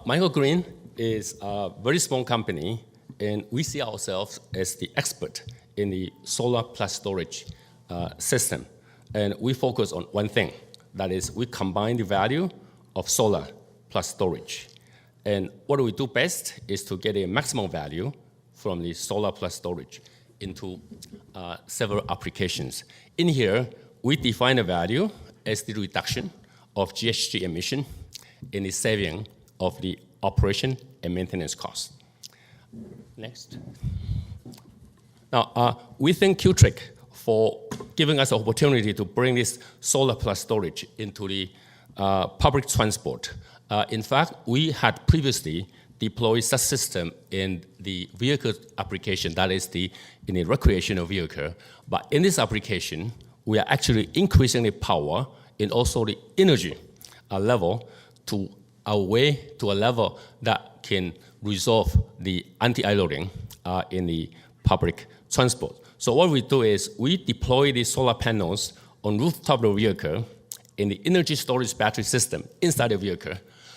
Microgreen is a very small company, and we see ourselves as the expert in the solar plus storage system. And we focus on one thing, that is we combine the value of solar plus storage. And what we do best is to get a maximum value from the solar plus storage into several applications. In here, we define the value as the reduction of GHG emission in the saving of the operation and maintenance costs. Next. Now, we thank Qtrade for giving us the opportunity to bring this solar plus storage into the public transport. In fact, we had previously deployed such system in the vehicle application, that is in a recreational vehicle. But in this application, we are actually increasing the power and also the energy level to a level that can resolve the anti-idling in the public transport. So what we do is we deploy the solar panels on rooftop of the vehicle in the energy storage battery system inside the vehicle.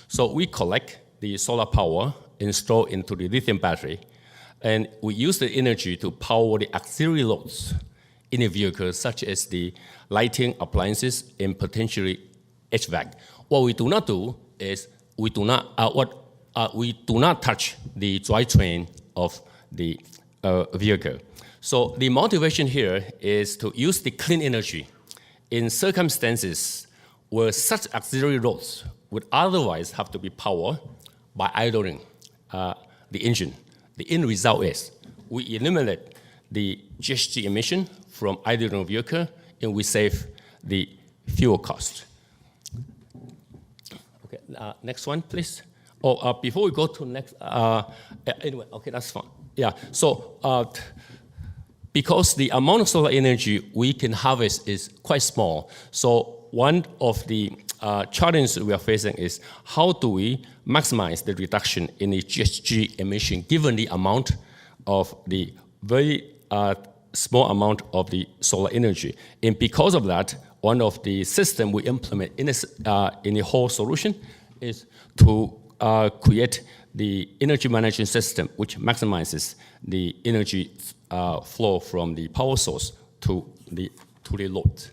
So we collect the solar power and store into the lithium battery, and we use the energy to power the auxiliary loads in a vehicle, such as the lighting appliances and potentially HVAC. What we do not do is we do not touch the drivetrain of the vehicle. So the motivation here is to use the clean energy in circumstances where such auxiliary loads would otherwise have to be powered by idling the engine. The end result is we eliminate the GHG emission from idling vehicle, and we save the fuel cost. Okay, next one, please. Before we go to next, anyway, okay, that's fine. Yeah, so because the amount of solar energy we can harvest is quite small, so one of the challenges we are facing is how do we maximize the reduction in the GHG emission given the amount of the very small amount of the solar energy. And because of that, one of the systems we implement in the whole solution is to create the energy management system which maximizes the energy flow from the power source to the load.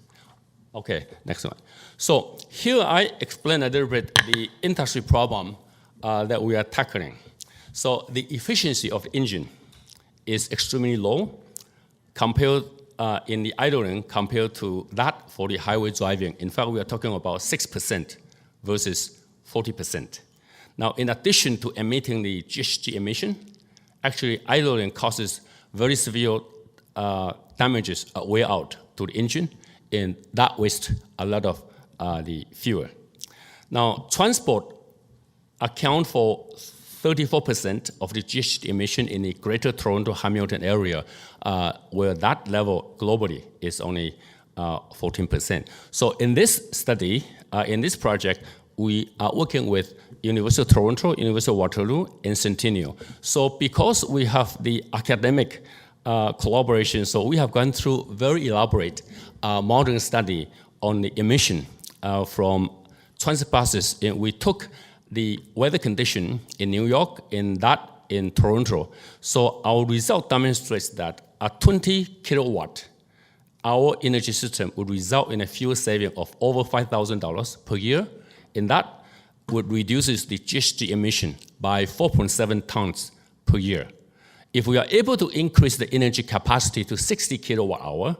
Okay, next one. So here I explain a little bit the industry problem that we are tackling. So the efficiency of the engine is extremely low compared in the idling compared to that for the highway driving. In fact, we are talking about 6% versus 40%. Now, in addition to emitting the GHG emission, actually idling causes very severe damages wear out to the engine, and that wastes a lot of the fuel. Now, transport accounts for 34% of the GHG emission in the Greater Toronto Hamilton area, where that level globally is only 14%. So in this study, in this project, we are working with University of Toronto, University of Waterloo, and Centennial. So because we have the academic collaboration, so we have gone through very elaborate modeling study on the emission from transit buses. And we took the weather condition in New York and that in Toronto. So our result demonstrates that a 20 kilowatt hour energy system would result in a fuel saving of over $5,000 per year, and that would reduce the GHG emission by 4.7 tons per year. If we are able to increase the energy capacity to 60 kilowatt hour,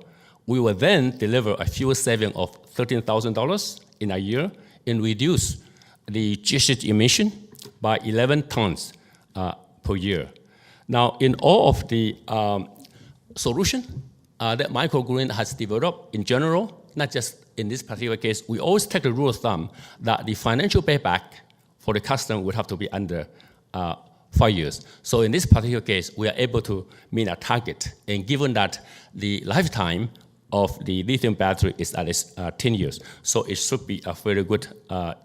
we will then deliver a fuel saving of $13,000 in a year and reduce the GHG emission by 11 tons per year. Now, in all of the solution that Microgreen has developed in general, not just in this particular case, we always take the rule of thumb that the financial payback for the customer would have to be under 5 years. So in this particular case, we are able to meet a target. And given that the lifetime of the lithium battery is at least 10 years, so it should be a very good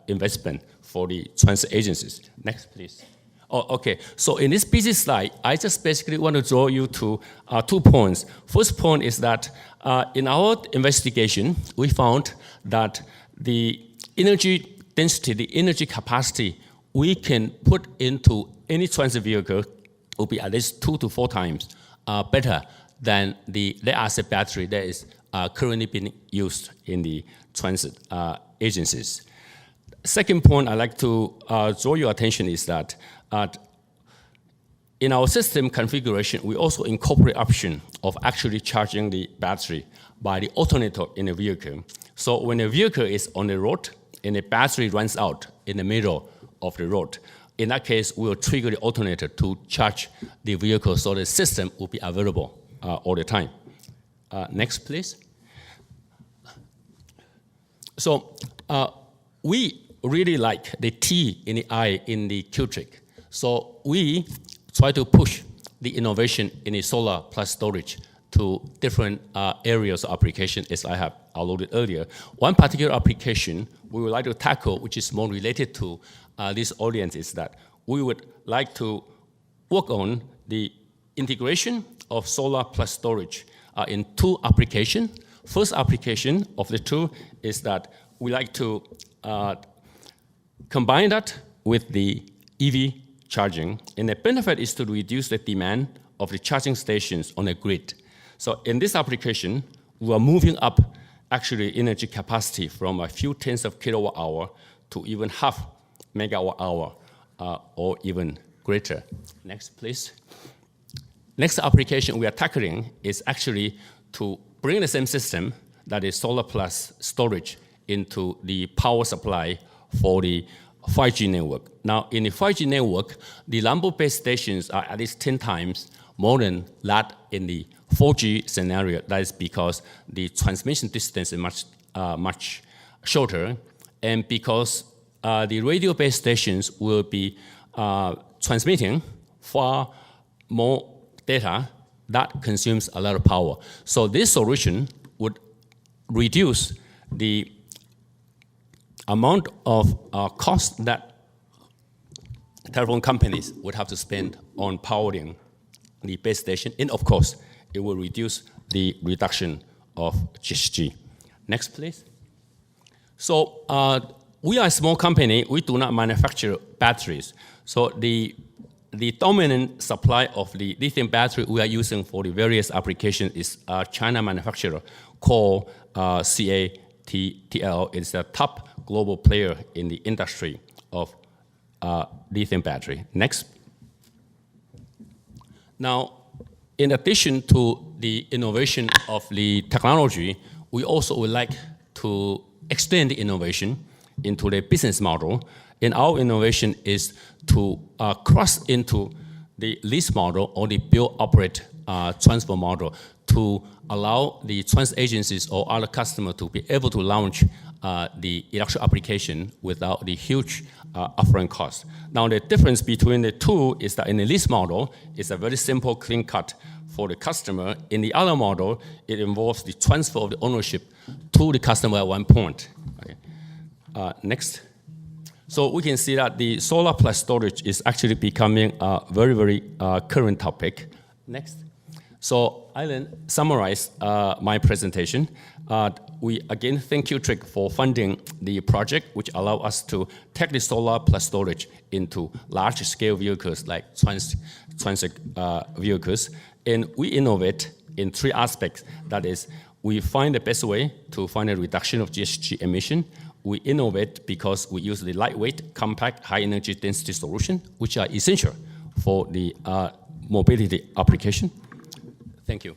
investment for the transit agencies. Next, please. Oh, okay, so in this busy slide, I just basically want to draw you to 2 points. First point is that in our investigation, we found that the energy density, the energy capacity we can put into any transit vehicle will be at least 2 to 4 times better than the lead-acid battery that is currently being used in the transit agencies. Second point I'd like to draw your attention is that in our system configuration, we also incorporate option of actually charging the battery by the alternator in the vehicle. So when a vehicle is on the road and the battery runs out in the middle of the road, in that case, we will trigger the alternator to charge the vehicle so the system will be available all the time. Next, please. So we really like the T in the I in the Q-Trick. So we try to push the innovation in the solar plus storage to different areas of application, as I have alluded earlier. One particular application we would like to tackle, which is more related to this audience, is that we would like to work on the integration of solar plus storage in 2 applications. First application of the 2 is that we like to combine that with the EV charging, and the benefit is to reduce the demand of the charging stations on the grid. So in this application, we are moving up actually energy capacity from a few tens of kilowatt hour to even half megawatt hour or even greater. Next, please. Next application we are tackling is actually to bring the same system, that is solar plus storage, into the power supply for the 5G network. Now, in the 5G network, the Lambo base stations are at least 10 times more than that in the 4G scenario. That is because the transmission distance is much shorter, and because the radio base stations will be transmitting far more data that consumes a lot of power. So this solution would reduce the amount of cost that telephone companies would have to spend on powering the base station, and of course, it will reduce the reduction of GHG. Next, please. So we are a small company. We do not manufacture batteries. So the dominant supply of the lithium battery we are using for the various applications is a China manufacturer called CATL. It's a top global player in the industry of lithium battery. Next. Now, in addition to the innovation of the technology, we also would like to extend the innovation into the business model. And our innovation is to cross into the lease model or the build, operate, transfer model to allow the transit agencies or other customers to be able to launch the electric application without the huge upfront cost. Now, the difference between the 2 is that in the lease model, it's a very simple, clean cut for the customer. In the other model, it involves the transfer of the ownership to the customer at one point. Okay. Next. So we can see that the solar plus storage is actually becoming a very, very current topic. Next. So I then summarize my presentation. We again thank you, Trick, for funding the project, which allow us to take the solar plus storage into large-scale vehicles like transit vehicles. And we innovate in 3 aspects. That is, we find the best way to find a reduction of GHG emission. We innovate because we use the lightweight, compact, high energy density solution, which are essential for the mobility application. Thank you.